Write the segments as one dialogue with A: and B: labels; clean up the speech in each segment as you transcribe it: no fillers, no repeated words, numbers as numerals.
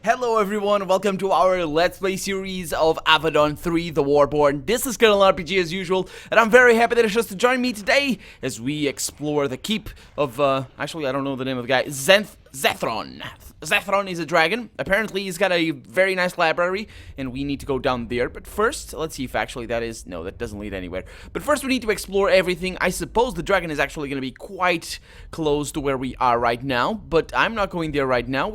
A: Hello everyone, welcome to our Let's Play series of Avadon 3, The Warborn. This is Colonel RPG as usual, and I'm very happy that it's just to join me today as we explore the keep of, actually I don't know the name of the guy, Zethron. Zethron is a dragon. Apparently he's got a very nice library, and we need to go down there. But first, let's see if actually that is, no, that doesn't lead anywhere. But first we need to explore everything. I suppose the dragon is actually going to be quite close to where we are right now, but I'm not going there right now.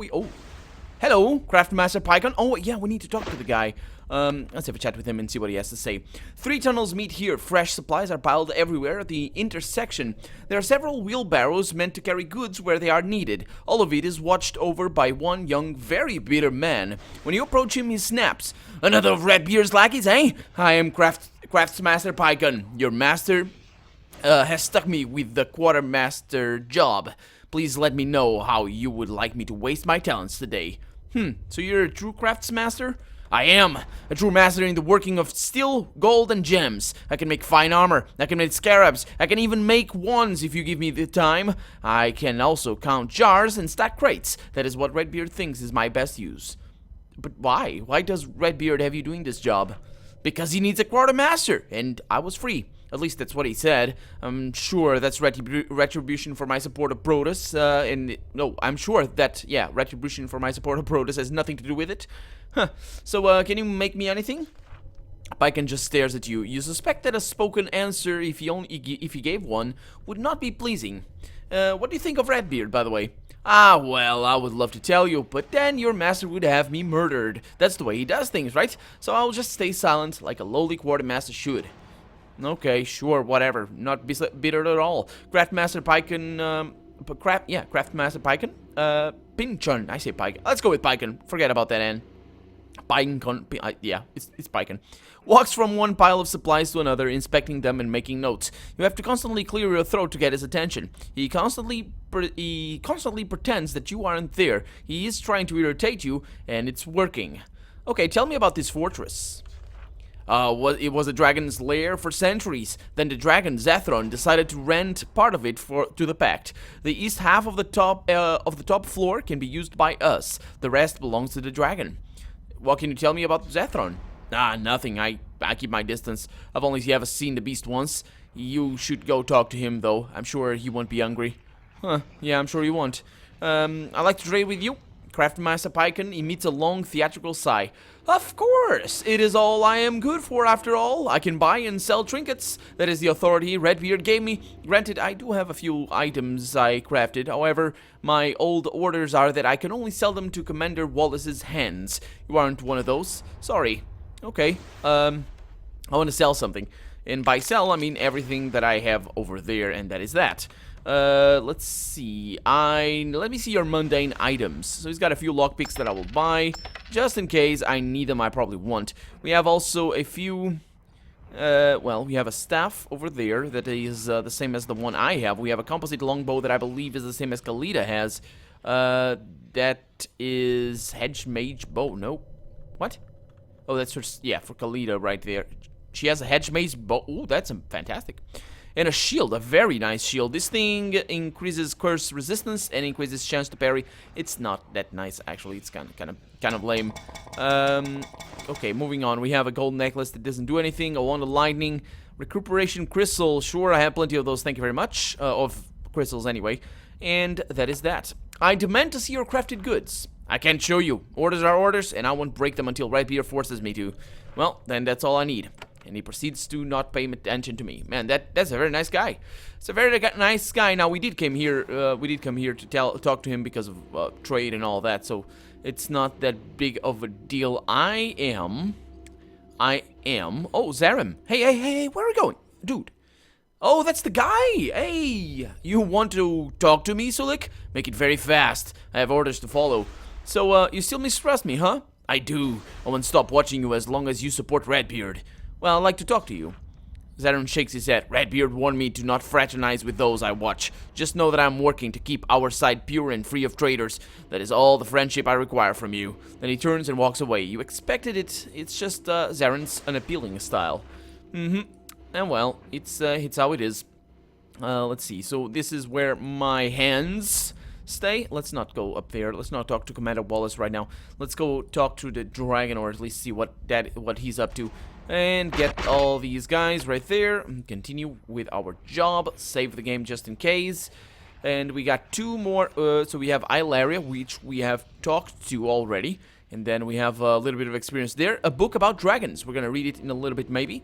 A: Hello, Craftmaster Pycon. Oh, yeah, we need to talk to the guy. Let's have a chat with him and see what he has to say. 3 tunnels meet here. Fresh supplies are piled everywhere at the intersection. There are several wheelbarrows meant to carry goods where they are needed. All of it is watched over by one young, very bitter man. When you approach him, he snaps. Another of Redbeard's lackeys, eh? I am Craftsmaster Pycon. Your master has stuck me with the quartermaster job. Please let me know how you would like me to waste my talents today. So you're a true craftsmaster? I am a true master in the working of steel, gold, and gems. I can make fine armor, I can make scarabs, I can even make wands if you give me the time. I can also count jars and stack crates. That is what Redbeard thinks is my best use. But why? Why does Redbeard have you doing this job? Because he needs a quartermaster, and I was free. At least that's what he said. I'm sure that's retribution for my support of Brodus, no, I'm sure that, yeah, retribution for my support of Brodus has nothing to do with it. So, can you make me anything? Pycon just stares at you. You suspect that a spoken answer, if he gave one, would not be pleasing. What do you think of Redbeard, by the way? Ah, well, I would love to tell you, but then your master would have me murdered. That's the way he does things, right? So I'll just stay silent, like a lowly quartermaster should. Okay, sure, whatever. Not bitter at all. Craftmaster Pycon, Craftmaster Pycon? Pinchon, I say Pycon. Let's go with Pycon. Forget about that N. Pycon, yeah, it's Pycon. Walks from one pile of supplies to another, inspecting them and making notes. You have to constantly clear your throat to get his attention. He constantly pretends that you aren't there. He is trying to irritate you, and it's working. Okay, tell me about this fortress. It was a dragon's lair for centuries. Then the dragon Zethron decided to rent part of it to the Pact. The east half of the top floor can be used by us. The rest belongs to the dragon. What can you tell me about Zethron? Ah, nothing. I keep my distance. I've only ever seen the beast once. You should go talk to him, though. I'm sure he won't be hungry. Huh? Yeah, I'm sure he won't. I'd like to trade with you. Craftmaster Pycon emits a long theatrical sigh. Of course! It is all I am good for, after all. I can buy and sell trinkets. That is the authority Redbeard gave me. Granted, I do have a few items I crafted. However, my old orders are that I can only sell them to Commander Wallace's hands. You aren't one of those. Sorry. Okay. I want to sell something. And by sell, I mean everything that I have over there, and that is that. Let's see. Let me see your mundane items. So he's got a few lockpicks that I will buy, just in case I need them. I probably won't. We have also a few, well, we have a staff over there that is the same as the one I have. We have a composite longbow that I believe is the same as Kalita has. That is Hedge Mage Bow. No. What? Oh, that's her, yeah, for Kalita right there. She has a Hedge Mage Bow. Ooh, that's fantastic. And a shield, a very nice shield. This thing increases curse resistance and increases chance to parry. It's not that nice, actually. It's kind of lame. Okay, moving on. We have a gold necklace that doesn't do anything. A wand of lightning, recuperation crystal. Sure, I have plenty of those. Thank you very much. Of crystals, anyway. And that is that. I demand to see your crafted goods. I can't show you. Orders are orders, and I won't break them until Redbeard forces me to. Well, then that's all I need. And he proceeds to not pay attention to me. Man, that's a very nice guy. It's a very nice guy. Now we did come here to talk to him because of trade and all that. So it's not that big of a deal. I am. Oh, Zarim. Hey, where are we going, dude? Oh, that's the guy. Hey, you want to talk to me, Sulik? Make it very fast. I have orders to follow. So you still mistrust me, huh? I do. I won't stop watching you as long as you support Redbeard. Well, I'd like to talk to you. Zarin shakes his head. Redbeard warned me to not fraternize with those I watch. Just know that I'm working to keep our side pure and free of traitors. That is all the friendship I require from you. Then he turns and walks away. You expected it. It's just Zarin's unappealing style. And well, it's how it is. Let's see. So this is where my hands stay. Let's not go up there. Let's not talk to Commander Wallace right now. Let's go talk to the dragon, or at least see what he's up to. And get all these guys right there. Continue with our job. Save the game just in case. And we got 2 more. So we have Ilaria, which we have talked to already. And then we have a little bit of experience there. A book about dragons. We're gonna read it in a little bit, maybe.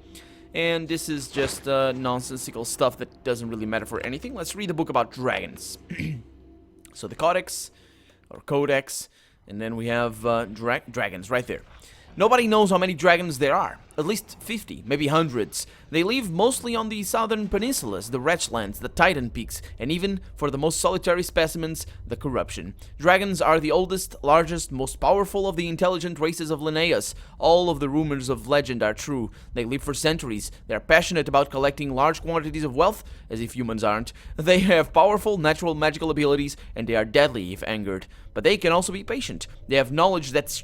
A: And this is just nonsensical stuff that doesn't really matter for anything. Let's read a book about dragons. So the Codex, or Codex, and then we have dragons right there. Nobody knows how many dragons there are. At least 50, maybe hundreds. They live mostly on the southern peninsulas, the Wretchlands, the Titan Peaks, and even, for the most solitary specimens, the Corruption. Dragons are the oldest, largest, most powerful of the intelligent races of Linnaeus. All of the rumors of legend are true. They live for centuries. They are passionate about collecting large quantities of wealth, as if humans aren't. They have powerful, natural magical abilities, and they are deadly if angered. But they can also be patient. They have knowledge that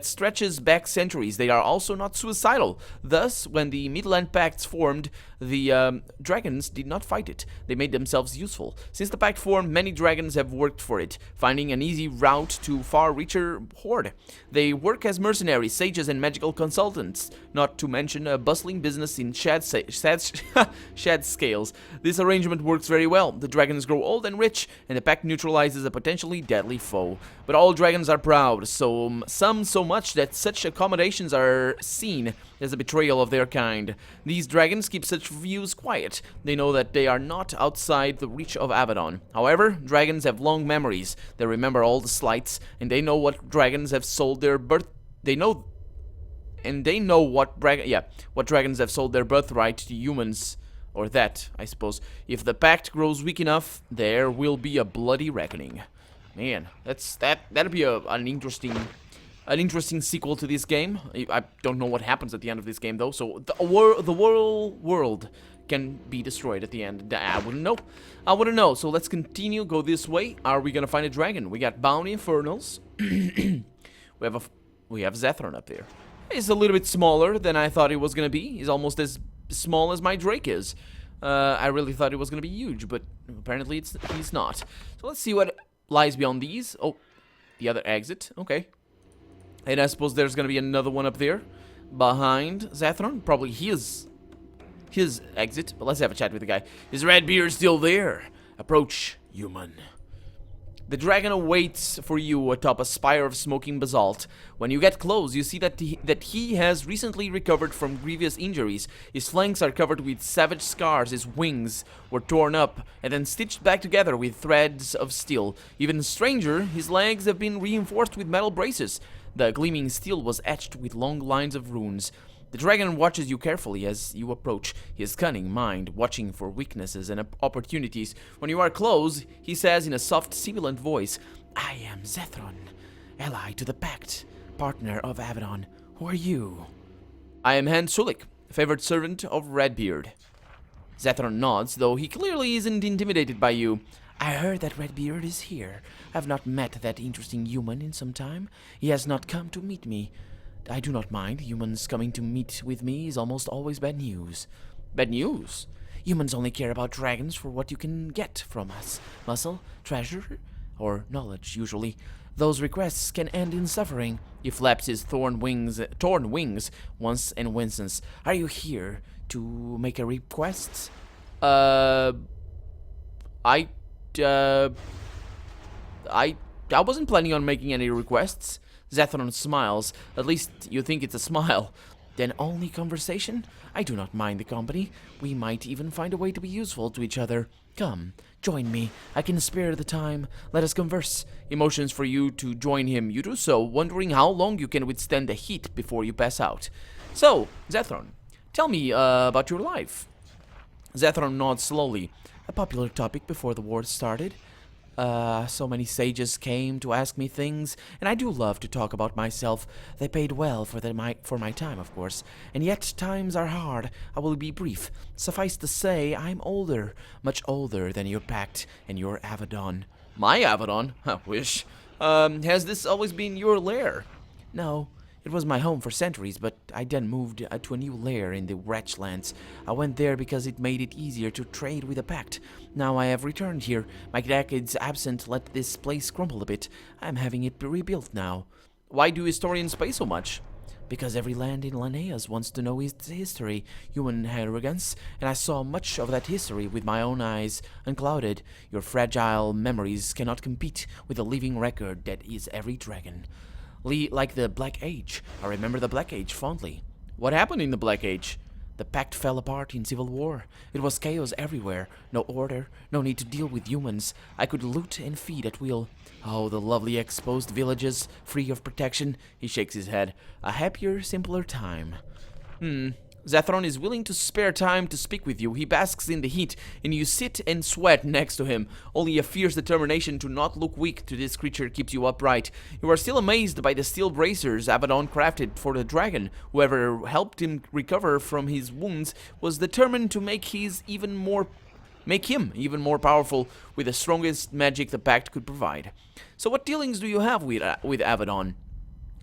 A: stretches back centuries. They are also not suicidal. Thus, when the Midland Pacts formed, the dragons did not fight it. They made themselves useful. Since the pact formed, many dragons have worked for it, finding an easy route to far richer hoard. They work as mercenaries, sages, and magical consultants, not to mention a bustling business in shed scales. This arrangement works very well. The dragons grow old and rich, and the pact neutralizes a potentially deadly foe. But all dragons are proud, so some so much that such accommodations are seen as a betrayal of their kind. These dragons keep such views quiet. They know that they are not outside the reach of Avadon. However, dragons have long memories. They remember all the slights, and they know what dragons have sold their birth. They know what dragons have sold their birthright to humans, or that, I suppose. If the pact grows weak enough, there will be a bloody reckoning. Man, that'd be an interesting sequel to this game. I don't know what happens at the end of this game, though. So the world can be destroyed at the end. I wouldn't know. So let's continue. Go this way. Are we gonna find a dragon? We got Bounty Infernals. we have Zethron up there. He's a little bit smaller than I thought he was gonna be. He's almost as small as my Drake is. I really thought it was gonna be huge, but apparently he's not. So let's see what lies beyond these. Oh, the other exit. Okay. And I suppose there's gonna be another one up there behind Zethron. Probably his exit. But let's have a chat with the guy. Is Redbeard still there? Approach, human. The dragon awaits for you atop a spire of smoking basalt. When you get close, you see that he has recently recovered from grievous injuries. His flanks are covered with savage scars, his wings were torn up and then stitched back together with threads of steel. Even stranger, his legs have been reinforced with metal braces. The gleaming steel was etched with long lines of runes. The dragon watches you carefully as you approach, his cunning mind watching for weaknesses and opportunities. When you are close, he says in a soft, sibilant voice, I am Zethron, ally to the pact, partner of Avadon. Who are you? I am Hans Sulik, favored servant of Redbeard. Zethron nods, though he clearly isn't intimidated by you. I heard that Redbeard is here. I've not met that interesting human in some time. He has not come to meet me. I do not mind. Humans coming to meet with me is almost always bad news. Bad news? Humans only care about dragons for what you can get from us. Muscle, treasure, or knowledge, usually. Those requests can end in suffering. He flaps his torn wings once and winces. Are you here to make a request? I wasn't planning on making any requests. Zethron smiles. At least you think it's a smile. Then only conversation? I do not mind the company. We might even find a way to be useful to each other. Come, join me. I can spare the time. Let us converse. He motions for you to join him. You do so, wondering how long you can withstand the heat before you pass out. So, Zethron, tell me about your life. Zethron nods slowly. A popular topic before the war started. So many sages came to ask me things, and I do love to talk about myself. They paid well for my time, of course. And yet times are hard. I will be brief. Suffice to say, I'm older, much older than your pact and your Avadon. My Avadon? I wish. Has this always been your lair? No, It was my home for centuries, but I then moved to a new lair in the Wretchlands. I went there because it made it easier to trade with the Pact. Now I have returned here. My decades absent let this place crumble a bit. I am having it rebuilt now. Why do historians pay so much? Because every land in Linnaeus wants to know its history, human arrogance, and I saw much of that history with my own eyes, unclouded. Your fragile memories cannot compete with the living record that is every dragon. Like the Black Age. I remember the Black Age fondly. What happened in the Black Age? The Pact fell apart in civil war. It was chaos everywhere. No order, no need to deal with humans. I could loot and feed at will. Oh, the lovely exposed villages, free of protection. He shakes his head. A happier, simpler time. Zathron is willing to spare time to speak with you. He basks in the heat, and you sit and sweat next to him. Only a fierce determination to not look weak to this creature keeps you upright. You are still amazed by the steel bracers Avadon crafted for the dragon. Whoever helped him recover from his wounds was determined to make him even more powerful with the strongest magic the Pact could provide. So what dealings do you have with Avadon?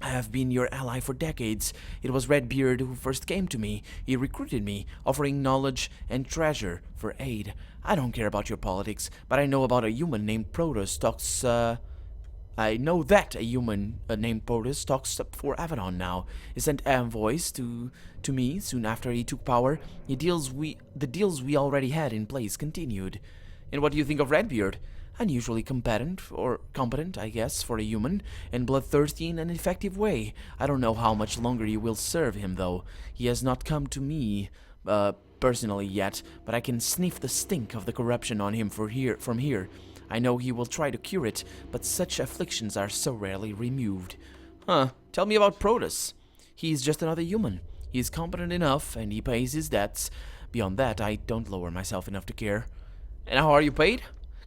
A: I have been your ally for decades. It was Redbeard who first came to me. He recruited me, offering knowledge and treasure for aid. I don't care about your politics, but I know about a human named Protus talks, I know that a human named Protus talks for Avadon now. He sent envoys to me soon after he took power. The deals we already had in place continued. And what do you think of Redbeard? Unusually competent, I guess, for a human, and bloodthirsty in an effective way. I don't know how much longer you will serve him, though. He has not come to me, personally yet, but I can sniff the stink of the corruption on him from here. I know he will try to cure it, but such afflictions are so rarely removed. Tell me about Protus. He is just another human. He is competent enough, and he pays his debts. Beyond that, I don't lower myself enough to care. And how are you paid?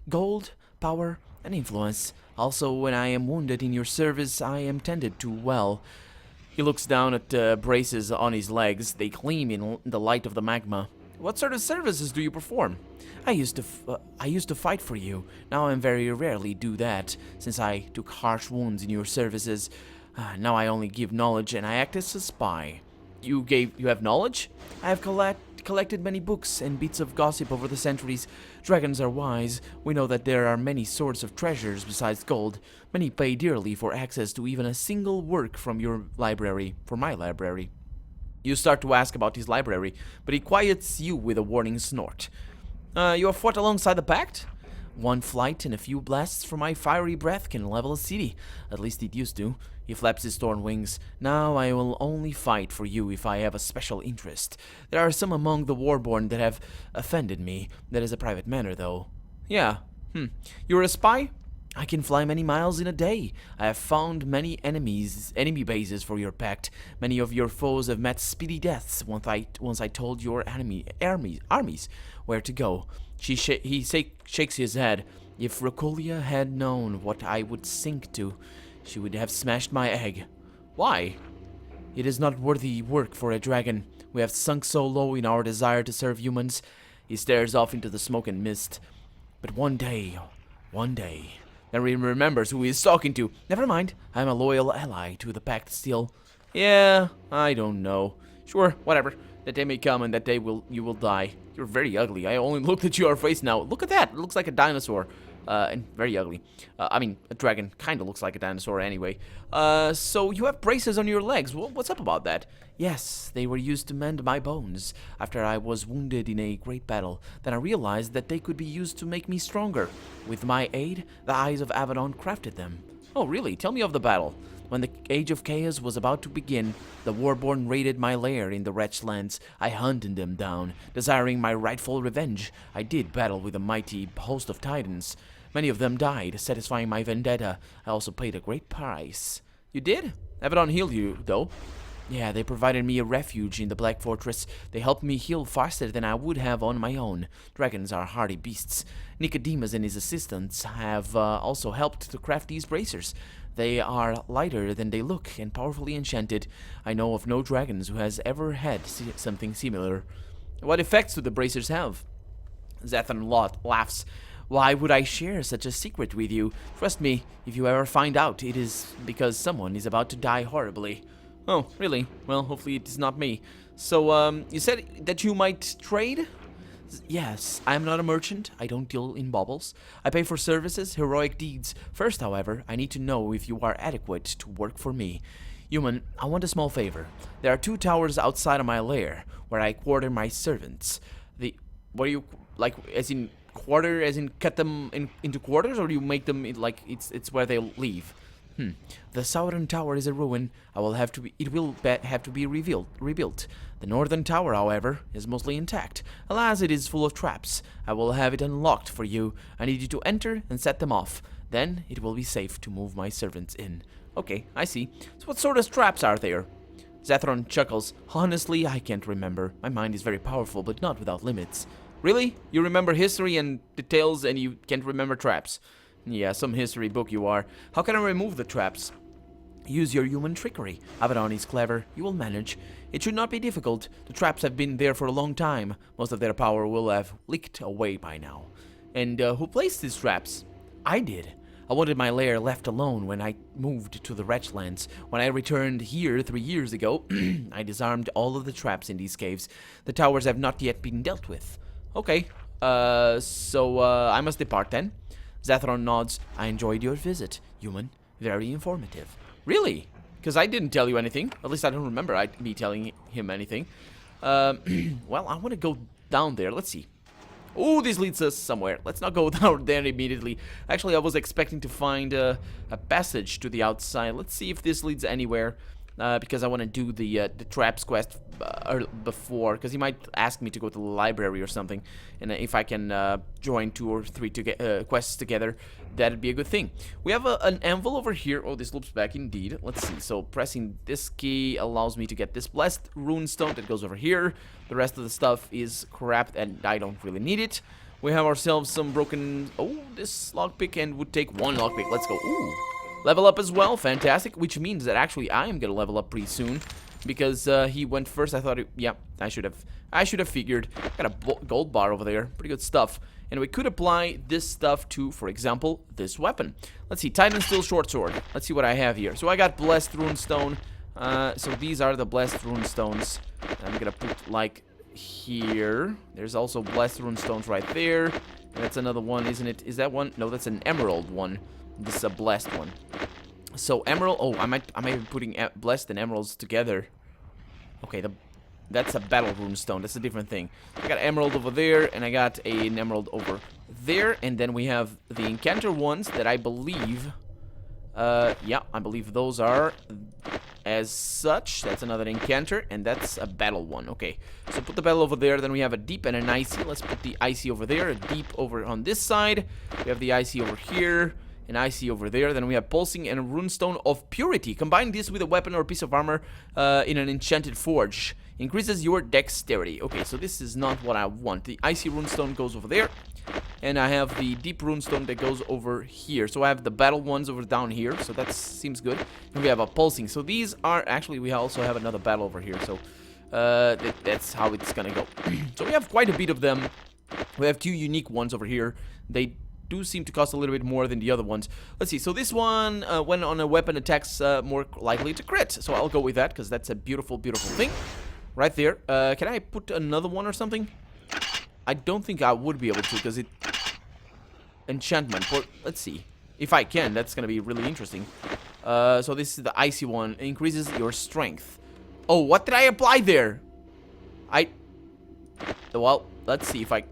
A: Gold, power, and influence. Also, when I am wounded in your service, I am tended to well. He looks down at the braces on his legs. They gleam in the light of the magma. What sort of services do you perform? I used to fight for you. Now I very rarely do that, since I took harsh wounds in your services. Now I only give knowledge, and I act as a spy. You have knowledge? I have collected many books and bits of gossip over the centuries. Dragons are wise. We know that there are many sorts of treasures besides gold. Many pay dearly for access to even a single work from your library, for my library. You start to ask about his library, but he quiets you with a warning snort. You have fought alongside the Pact? One flight and a few blasts from my fiery breath can level a city. At least it used to. He flaps his torn wings. Now I will only fight for you if I have a special interest. There are some among the Warborn that have offended me. That is a private matter, though. Yeah. You're a spy? I can fly many miles in a day. I have found many enemy bases for your Pact. Many of your foes have met speedy deaths once I told your armies where to go. He shakes his head. If Rocolia had known what I would sink to, she would have smashed my egg. Why? It is not worthy work for a dragon. We have sunk so low in our desire to serve humans. He stares off into the smoke and mist. But one day. Then he remembers who he is talking to. Never mind, I am a loyal ally to the Pact still. Yeah, I don't know. Sure, whatever. That day may come and that day you will die. You're very ugly. I only looked at your face now. Look at that. It looks like a dinosaur. And very ugly. I mean, a dragon kind of looks like a dinosaur anyway. So you have braces on your legs. What's up about that? Yes, they were used to mend my bones after I was wounded in a great battle. Then I realized that they could be used to make me stronger. With my aid, the eyes of Avadon crafted them. Oh, really? Tell me of the battle. When the Age of Chaos was about to begin, the Warborn raided my lair in the Wretchlands. I hunted them down, desiring my rightful revenge. I did battle with a mighty host of titans. Many of them died, satisfying my vendetta. I also paid a great price. You did? Avadon healed you, though. Yeah, they provided me a refuge in the Black Fortress. They helped me heal faster than I would have on my own. Dragons are hardy beasts. Nicodemus and his assistants have also helped to craft these bracers. They are lighter than they look and powerfully enchanted. I know of no dragons who has ever had something similar. What effects do the bracers have? Zathan laughs. Why would I share such a secret with you? Trust me, if you ever find out, it is because someone is about to die horribly. Oh, really? Well, hopefully it is not me. So, you said that you might trade? Yes, I am not a merchant. I don't deal in baubles. I pay for services, heroic deeds. First, however, I need to know if you are adequate to work for me. Human, I want a small favor. There are 2 towers outside of my lair, where I quarter my servants. What do you, like, as in quarter, as in cut them into quarters, or do you make them, like, it's where they live? The southern tower is a ruin. It will have to be rebuilt. The northern tower, however, is mostly intact. Alas, it is full of traps. I will have it unlocked for you. I need you to enter and set them off. Then it will be safe to move my servants in. Okay, I see. So what sort of traps are there? Zathron chuckles. Honestly, I can't remember. My mind is very powerful, but not without limits. Really? You remember history and details and you can't remember traps? Yeah, some history book you are. How can I remove the traps? Use your human trickery. Avadon is clever. You will manage. It should not be difficult. The traps have been there for a long time. Most of their power will have leaked away by now. And who placed these traps? I did. I wanted my lair left alone when I moved to the Wretchlands. When I returned here 3 years ago, I disarmed all of the traps in these caves. The towers have not yet been dealt with. Okay, so I must depart then. Zathron nods. I enjoyed your visit, human. Very informative. Really? Because I didn't tell you anything. At least I don't remember me telling him anything. Well, I want to go down there. Let's see. Oh, this leads us somewhere. Let's not go down there immediately. Actually, I was expecting to find a passage to the outside. Let's see if this leads anywhere. Because I want to do the traps quest before, because he might ask me to go to the library or something, and if I can join 2 or 3 quests together, that'd be a good thing. We have an anvil over here. Oh, this loops back indeed. Let's see. So pressing this key allows me to get this blessed runestone that goes over here. The rest of the stuff is crap, and I don't really need it. We have ourselves some broken. Oh, this lockpick and would take 1 lockpick. Let's go. Ooh. Level up as well, fantastic, which means that actually I am gonna level up pretty soon, because he went first. I thought, yeah, I should have figured. Got a gold bar over there, pretty good stuff, and we could apply this stuff to, for example, this weapon. Let's see, Titan Steel Short Sword. Let's see what I have here. So I got Blessed Runestone. So these are the Blessed Runestones. I'm gonna put like here. There's also Blessed Runestones right there. And that's another one, isn't it? Is that one? No, that's an Emerald one. This is a blessed one. So emerald. Oh, I might be putting blessed and emeralds together. Okay, that's a battle runestone. That's a different thing. I got emerald over there, and I got an emerald over there, and then we have the encounter ones that I believe. Yeah, I believe those are as such. That's another encounter, and that's a battle one. Okay, so put the battle over there. Then we have a deep and an icy. Let's put the icy over there, a deep over on this side. We have the icy over here. An icy over there. Then we have pulsing and a runestone of purity. Combine this with a weapon or a piece of armor in an enchanted forge. Increases your dexterity. Okay, so this is not what I want. The icy runestone goes over there. And I have the deep runestone that goes over here. So I have the battle ones over down here. So that seems good. And we have a pulsing. So these are actually, we also have another battle over here. So that's how it's gonna go. So we have quite a bit of them. We have 2 unique ones over here. They do seem to cost a little bit more than the other ones. Let's see. So this one, when on a weapon attacks, more likely to crit. So I'll go with that because that's a beautiful, beautiful thing. Right there. Can I put another one or something? I don't think I would be able to because it... Enchantment. Well, let's see. If I can, that's going to be really interesting. So this is the icy one. It increases your strength. Oh, what did I apply there? Well, let's see if I...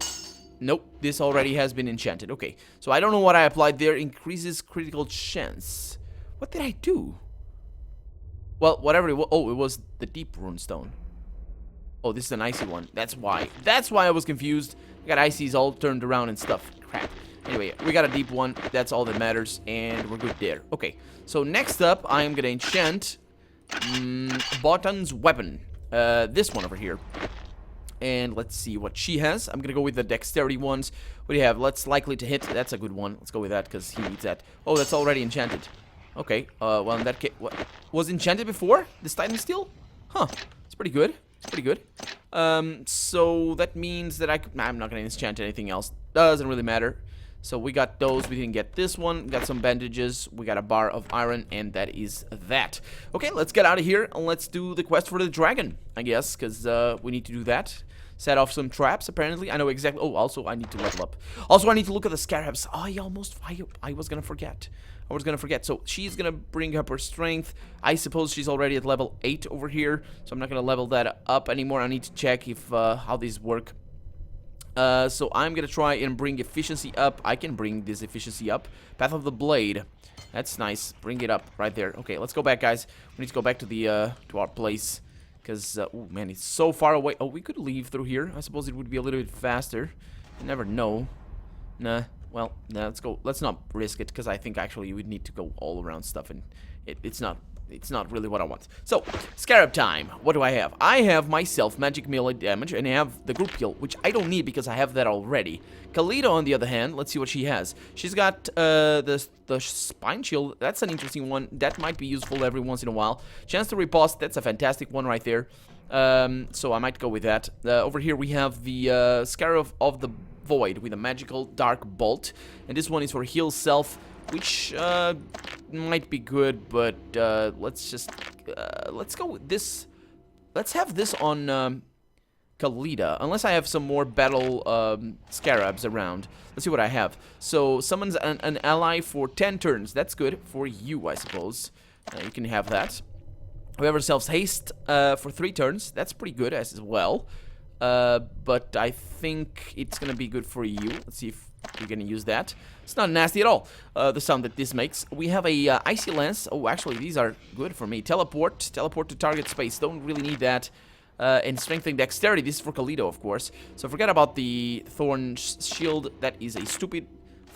A: Nope, this already has been enchanted. Okay, so I don't know what I applied there. Increases critical chance. What did I do? Well, whatever it was. Oh, it was the deep runestone. Oh, this is an icy one. That's why. That's why I was confused. I got icies all turned around and stuff. Crap. Anyway, we got a deep one. That's all that matters, and we're good there. Okay, so next up, I am gonna enchant Botan's weapon. This one over here. And let's see what she has. I'm gonna go with the dexterity ones. What do you have? Let's likely to hit. That's a good one. Let's go with that because he needs that. Oh, that's already enchanted. Okay. Well, in that case, what was enchanted before? This Titan Steel? Huh. It's pretty good. It's pretty good. So that means that I'm not gonna enchant anything else. Doesn't really matter. So we got those. We didn't get this one. Got some bandages. We got a bar of iron, and that is that. Okay, let's get out of here, and let's do the quest for the dragon, I guess, because we need to do that. Set off some traps, apparently. I know exactly. Oh, also, I need to level up. Also, I need to look at the scarabs. Oh, I was going to forget. So she's going to bring up her strength. I suppose she's already at level 8 over here, so I'm not going to level that up anymore. I need to check if how these work. So I'm gonna try and bring efficiency up. I can bring this efficiency up. Path of the Blade. That's nice. Bring it up right there. Okay, let's go back, guys. We need to go back to the to our place. Because, oh man, it's so far away. Oh, we could leave through here. I suppose it would be a little bit faster. You never know. Nah. Well, nah, let's go. Let's not risk it, because I think actually we need to go all around stuff, and it's not really what I want. So, Scarab time. What do I have? I have myself magic melee damage, and I have the group heal, which I don't need because I have that already. Kalita, on the other hand, let's see what she has. She's got the spine shield. That's an interesting one. That might be useful every once in a while. Chance to riposte. That's a fantastic one right there. So I might go with that. Over here we have the Scarab of the Void with a magical dark bolt, and this one is for heal self, which might be good, but let's go with this. Let's have this on Kalita, unless I have some more battle scarabs around. Let's see what I have. So summons an ally for 10 turns. That's good for you, I suppose. You can have that. Whoever sells haste for 3 turns. That's pretty good as well. But I think it's gonna be good for you. Let's see if we're gonna use that. It's not nasty at all, the sound that this makes. We have a icy lance. Oh, actually, these are good for me. Teleport to target space. Don't really need that. And strengthening dexterity. This is for Kalito, of course. So forget about the thorn shield. That is a stupid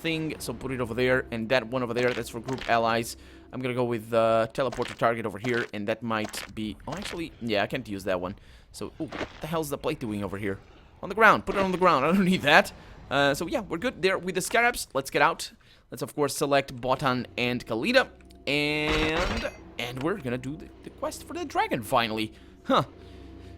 A: thing. So put it over there, and that one over there. That's for group allies. I'm gonna go with teleport to target over here, and that might be. Oh, actually, yeah, I can't use that one. So, ooh, what the hell's the plate doing over here? On the ground. Put it on the ground. I don't need that. So, yeah, we're good there with the scarabs. Let's get out. Let's, of course, select Botan and Kalita. And we're gonna do the quest for the dragon, finally. Huh.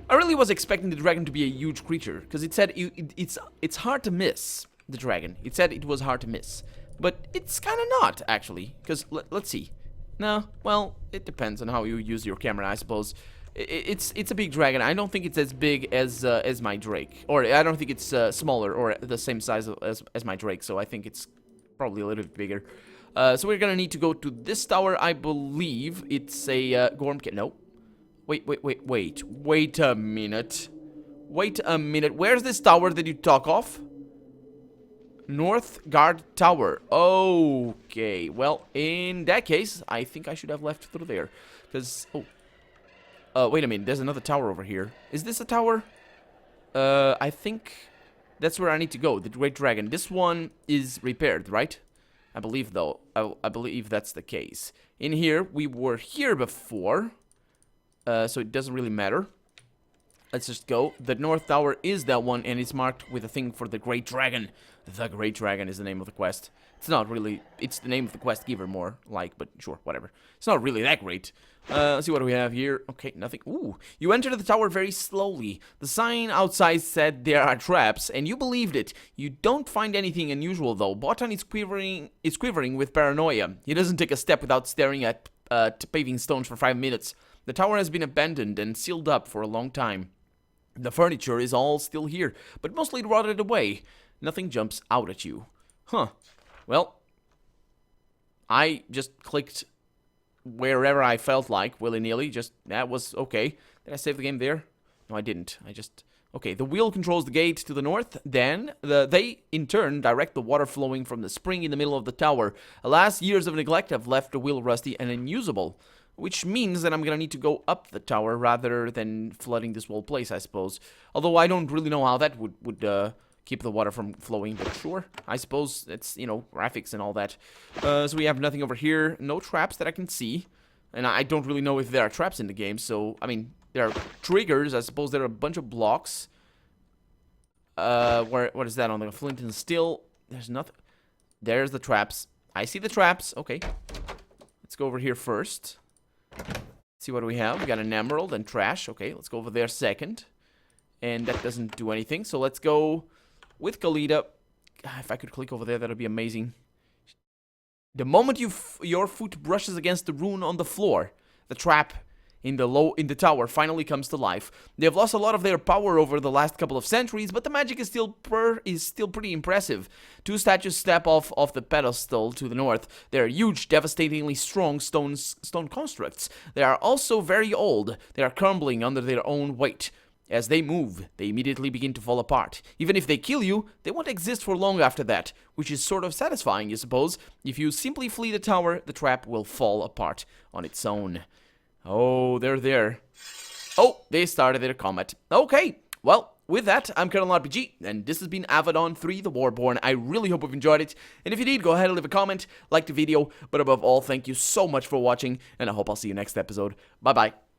A: I really was expecting the dragon to be a huge creature, because it said it's hard to miss, the dragon. It said it was hard to miss. But it's kind of not, actually. Because, let's see. No, well, it depends on how you use your camera, I suppose. It's a big dragon. I don't think it's as big as my Drake, or I don't think it's smaller or the same size as my Drake. So I think it's probably a little bit bigger. So we're gonna need to go to this tower. I believe it's a Gorm. No, wait a minute. Where's this tower that you talk of? North Guard Tower. Okay. Well, in that case, I think I should have left through there, because wait a minute, there's another tower over here. Is this a tower? I think that's where I need to go, the Great Dragon. This one is repaired, right? I believe, though. I believe that's the case. In here, we were here before, so it doesn't really matter. Let's just go. The North Tower is that one, and it's marked with a thing for the Great Dragon. The Great Dragon is the name of the quest. It's not really... It's the name of the quest giver, more like, but sure, whatever. It's not really that great. Let's see what we have here. Okay, nothing. Ooh, you entered the tower very slowly. The sign outside said there are traps, and you believed it. You don't find anything unusual, though. Botan is quivering with paranoia. He doesn't take a step without staring at paving stones for 5 minutes. The tower has been abandoned and sealed up for a long time. The furniture is all still here, but mostly rotted away. Nothing jumps out at you. Huh. Well, I just clicked wherever I felt like, willy-nilly. Just, that was okay. Did I save the game there? No, I didn't. I just... Okay, the wheel controls the gate to the north. Then, they, in turn, direct the water flowing from the spring in the middle of the tower. Alas, years of neglect have left the wheel rusty and unusable. Which means that I'm gonna need to go up the tower rather than flooding this whole place, I suppose. Although I don't really know how that would keep the water from flowing, but sure. I suppose it's, you know, graphics and all that. So we have nothing over here. No traps that I can see. And I don't really know if there are traps in the game, so, I mean, there are triggers. I suppose there are a bunch of blocks. What is that on the flint and steel? There's nothing. There's the traps. I see the traps. Okay. Let's go over here first. See what we have. We got an emerald and trash. Okay, let's go over there second. And that doesn't do anything. So let's go with Kalita. if I could click over there, that would be amazing. The moment your foot brushes against the rune on the floor, the trap in the tower finally comes to life. They have lost a lot of their power over the last couple of centuries, but the magic is still pretty impressive. Two statues step off the pedestal to the north. They are huge, devastatingly strong stone constructs. They are also very old. They are crumbling under their own weight. As they move, they immediately begin to fall apart. Even if they kill you, they won't exist for long after that, which is sort of satisfying, you suppose. If you simply flee the tower, the trap will fall apart on its own. Oh, they're there. Oh, they started their combat. Okay, well, with that, I'm Colonel RPG, and this has been Avadon 3, the Warborn. I really hope you've enjoyed it, and if you did, go ahead and leave a comment, like the video, but above all, thank you so much for watching, and I hope I'll see you next episode. Bye-bye.